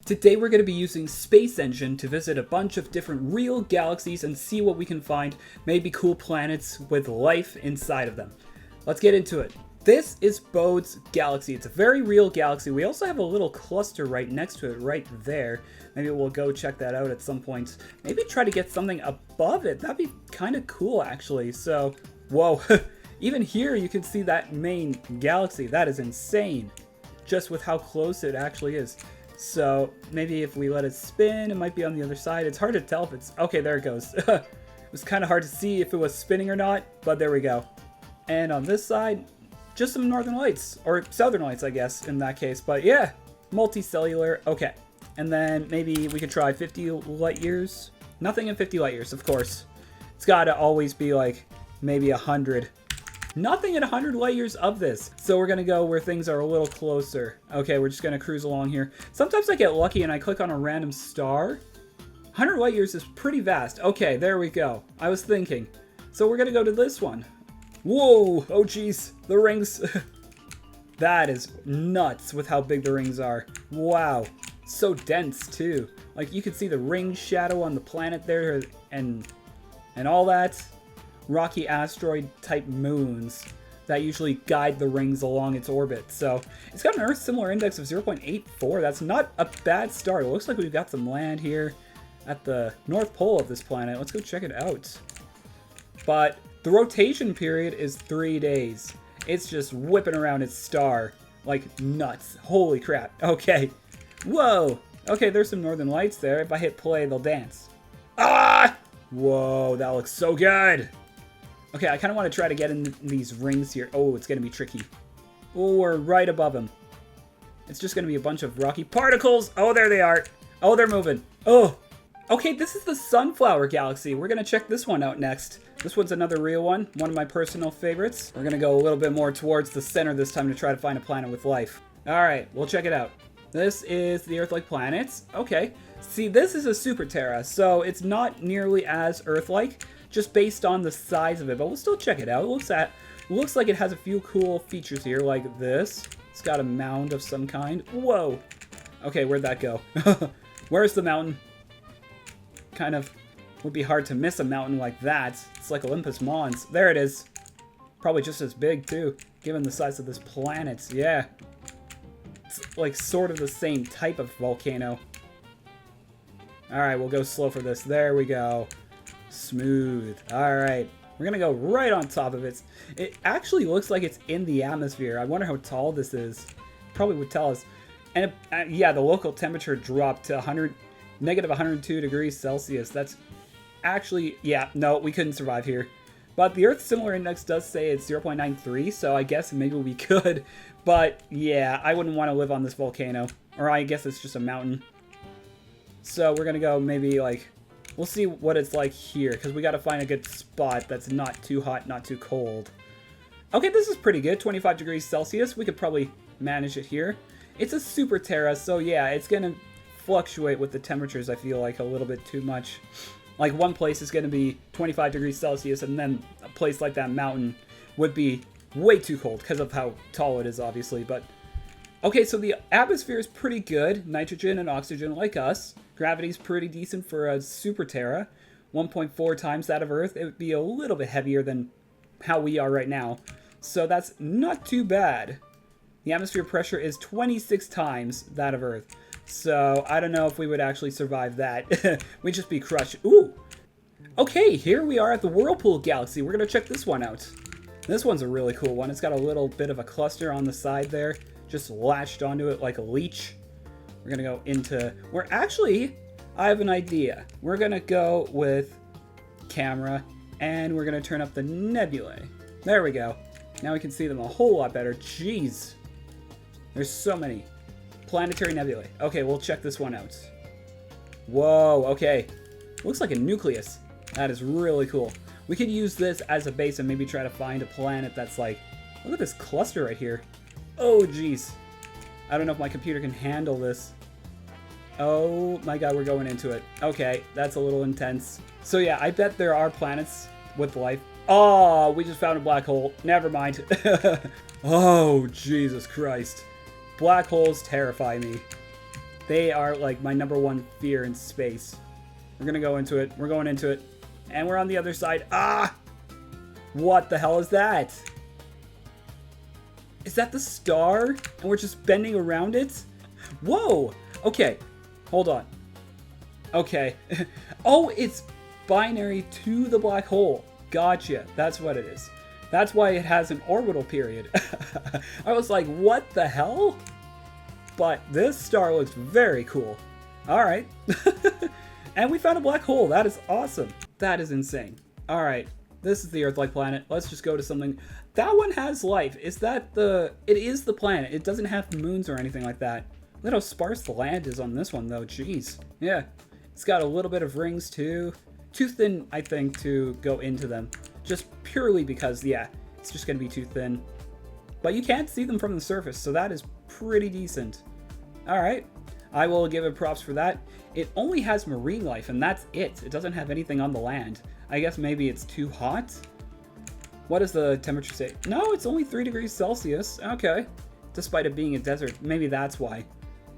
Today we're going to be using SpaceEngine to visit a bunch of different real galaxies and see what we can find, maybe cool planets with life inside of them. Let's get into it. This is Bode's galaxy. It's a very real galaxy. We also have a little cluster right next to it, right there. Maybe we'll go check that out at some point. Maybe try to get something above it. That'd be kind of cool, actually. So, whoa. Even here you can see that main galaxy. That is insane, just with how close it actually is. So maybe if we let it spin, it might be on the other side. It's hard to tell if it's... Okay, there it goes. It was kind of hard to see if it was spinning or not, but there we go. And on this side, just some northern lights, or southern lights, I guess, in that case. But yeah, multicellular. Okay. And then maybe we could try 50 light years. Nothing in 50 light years, of course. It's got to always be like maybe 100. Nothing at 100 light years of this. So we're going to go where things are a little closer. Okay, we're just going to cruise along here. Sometimes I get lucky and I click on a random star. 100 light years is pretty vast. Okay, there we go. I was thinking. So we're going to go to this one. Whoa! Oh, geez. The rings. That is nuts with how big the rings are. Wow. So dense, too. Like, you can see the ring shadow on the planet there and all that. Rocky asteroid type moons that usually guide the rings along its orbit. So it's got an Earth similar index of 0.84. That's not a bad start. It looks like we've got some land here at the North Pole of this planet. Let's go check it out. But the rotation period is 3 days. It's just whipping around its star like nuts. Holy crap. Okay. Whoa. Okay, there's some northern lights there. If I hit play, they'll dance. Ah! Whoa, that looks so good. Okay, I kind of want to try to get in these rings here. Oh, it's going to be tricky. Oh, we're right above them. It's just going to be a bunch of rocky particles. Oh, there they are. Oh, they're moving. Oh, okay, this is the Sunflower Galaxy. We're going to check this one out next. This one's another real one of my personal favorites. We're going to go a little bit more towards the center this time to try to find a planet with life. All right, we'll check it out. This is the Earth-like planets. Okay, see, this is a Super Terra, so it's not nearly as Earth-like, just based on the size of it, but we'll still check it out. It looks like it has a few cool features here, like this. It's got a mound of some kind. Whoa! Okay, where'd that go? Where's the mountain? Kind of would be hard to miss a mountain like that. It's like Olympus Mons. There it is. Probably just as big, too, given the size of this planet. Yeah. It's like sort of the same type of volcano. Alright, we'll go slow for this. There we go. Smooth. Alright. We're going to go right on top of it. It actually looks like it's in the atmosphere. I wonder how tall this is. Probably would tell us. And yeah, the local temperature dropped to negative 102 degrees Celsius. That's actually, yeah, no, we couldn't survive here. But the Earth Similar Index does say it's 0.93, so I guess maybe we could. But yeah, I wouldn't want to live on this volcano. Or I guess it's just a mountain. So we're going to go maybe like... We'll see what it's like here, because we got to find a good spot that's not too hot, not too cold. Okay, this is pretty good. 25 degrees Celsius. We could probably manage it here. It's a Super Terra, so yeah, it's going to fluctuate with the temperatures, I feel like, a little bit too much. Like, one place is going to be 25 degrees Celsius, and then a place like that mountain would be way too cold, because of how tall it is, obviously. But okay, so the atmosphere is pretty good. Nitrogen and oxygen, like us. Gravity's pretty decent for a Super Terra. 1.4 times that of Earth. It would be a little bit heavier than how we are right now. So that's not too bad. The atmosphere pressure is 26 times that of Earth. So I don't know if we would actually survive that. We'd just be crushed. Ooh! Okay, here we are at the Whirlpool Galaxy. We're going to check this one out. This one's a really cool one. It's got a little bit of a cluster on the side there. Just latched onto it like a leech. We're going to go into... I have an idea. We're going to go with camera, and we're going to turn up the nebulae. There we go. Now we can see them a whole lot better. Jeez. There's so many. Planetary nebulae. Okay, we'll check this one out. Whoa, okay. Looks like a nucleus. That is really cool. We could use this as a base and maybe try to find a planet that's like... Look at this cluster right here. Oh, jeez. I don't know if my computer can handle this. Oh my god, we're going into it. Okay, that's a little intense. So yeah, I bet there are planets with life. Oh, we just found a black hole. Never mind. Oh, Jesus Christ. Black holes terrify me. They are like my #1 fear in space. We're gonna go into it. We're going into it. And we're on the other side. Ah! What the hell is that? Is that the star? And we're just bending around it? Whoa! Okay. Hold on. Okay. Oh, it's binary to the black hole. Gotcha. That's what it is. That's why it has an orbital period. I was like, what the hell? But this star looks very cool. Alright. And we found a black hole. That is awesome. That is insane. Alright. This is the Earth-like planet. Let's just go to something. That one has life. Is that the... It is the planet. It doesn't have moons or anything like that. Look at how sparse the land is on this one, though. Jeez. Yeah. It's got a little bit of rings, too. Too thin, I think, to go into them. Just purely because, yeah, it's just going to be too thin. But you can't see them from the surface, so that is pretty decent. Alright. I will give it props for that. It only has marine life, and that's it. It doesn't have anything on the land. I guess maybe it's too hot? What does the temperature say? No, it's only 3 degrees Celsius. Okay. Despite it being a desert. Maybe that's why.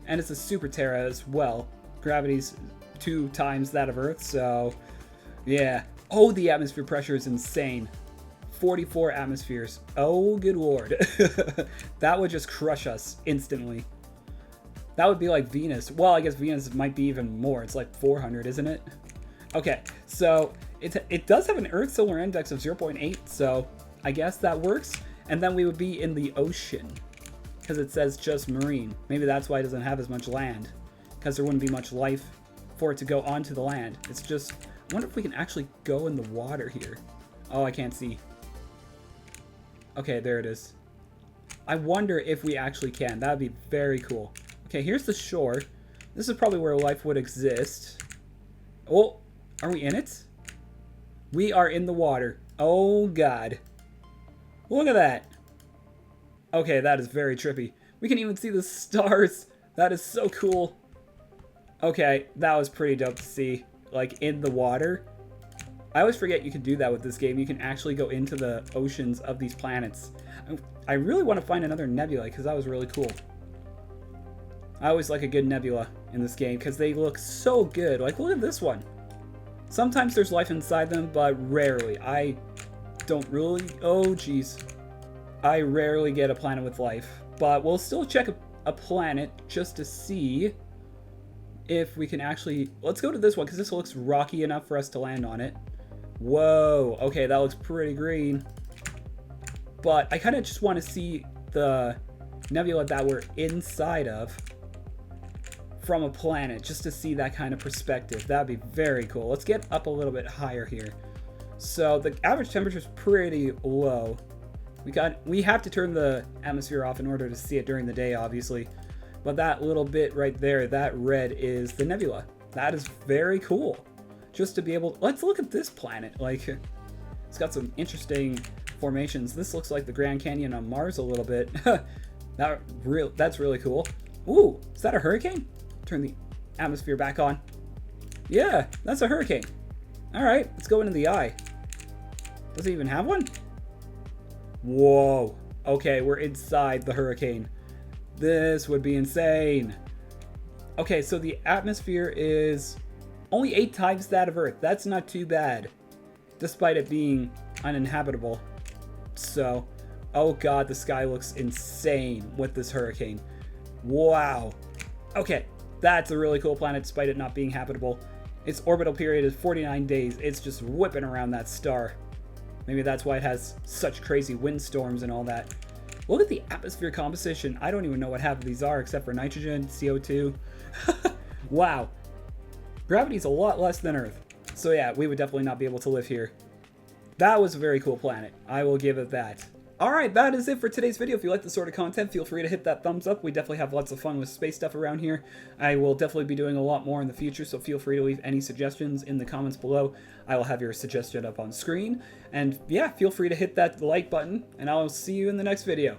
And it's a super Terra as well. Gravity's 2 times that of Earth, so... yeah. Oh, the atmosphere pressure is insane. 44 atmospheres. Oh, good lord. That would just crush us instantly. That would be like Venus. Well, I guess Venus might be even more. It's like 400, isn't it? Okay, so it does have an Earth Solar Index of 0.8, so I guess that works. And then we would be in the ocean, because it says just marine. Maybe that's why it doesn't have as much land, because there wouldn't be much life for it to go onto the land. It's just, I wonder if we can actually go in the water here. Oh, I can't see. Okay, there it is. I wonder if we actually can. That would be very cool. Okay, here's the shore. This is probably where life would exist. Oh, are we in it? We are in the water. Oh, God. Look at that. Okay, that is very trippy. We can even see the stars. That is so cool. Okay, that was pretty dope to see. Like, in the water. I always forget you can do that with this game. You can actually go into the oceans of these planets. I really want to find another nebula, because that was really cool. I always like a good nebula in this game, because they look so good. Like, look at this one. Sometimes there's life inside them, but rarely. I don't really... oh, jeez. I rarely get a planet with life. But we'll still check a planet just to see if we can actually... let's go to this one, because this looks rocky enough for us to land on it. Whoa. Okay, that looks pretty green. But I kind of just want to see the nebula that we're inside of from a planet, just to see that kind of perspective. That'd be very cool. Let's get up a little bit higher here. So the average temperature is pretty low. We have to turn the atmosphere off in order to see it during the day, obviously. But that little bit right there, that red, is the nebula. That is very cool. Just to be able... let's look at this planet. Like, it's got some interesting formations. This looks like the Grand Canyon on Mars a little bit. That's really cool. Ooh, is that a hurricane? Turn the atmosphere back on. Yeah, that's a hurricane. Alright, let's go into the eye. Does it even have one? Whoa. Okay, we're inside the hurricane. This would be insane. Okay, so the atmosphere is only 8 times that of Earth. That's not too bad, despite it being uninhabitable. So, oh god, the sky looks insane with this hurricane. Wow. Okay, that's a really cool planet despite it not being habitable. Its orbital period is 49 days. It's just whipping around that star. Maybe that's why it has such crazy windstorms and all that. Look at the atmosphere composition. I don't even know what half of these are except for nitrogen, CO2. Wow. Gravity's a lot less than Earth. So yeah, we would definitely not be able to live here. That was a very cool planet. I will give it that. Alright, that is it for today's video. If you like this sort of content, feel free to hit that thumbs up. We definitely have lots of fun with space stuff around here. I will definitely be doing a lot more in the future, so feel free to leave any suggestions in the comments below. I will have your suggestion up on screen. And yeah, feel free to hit that like button, and I'll see you in the next video.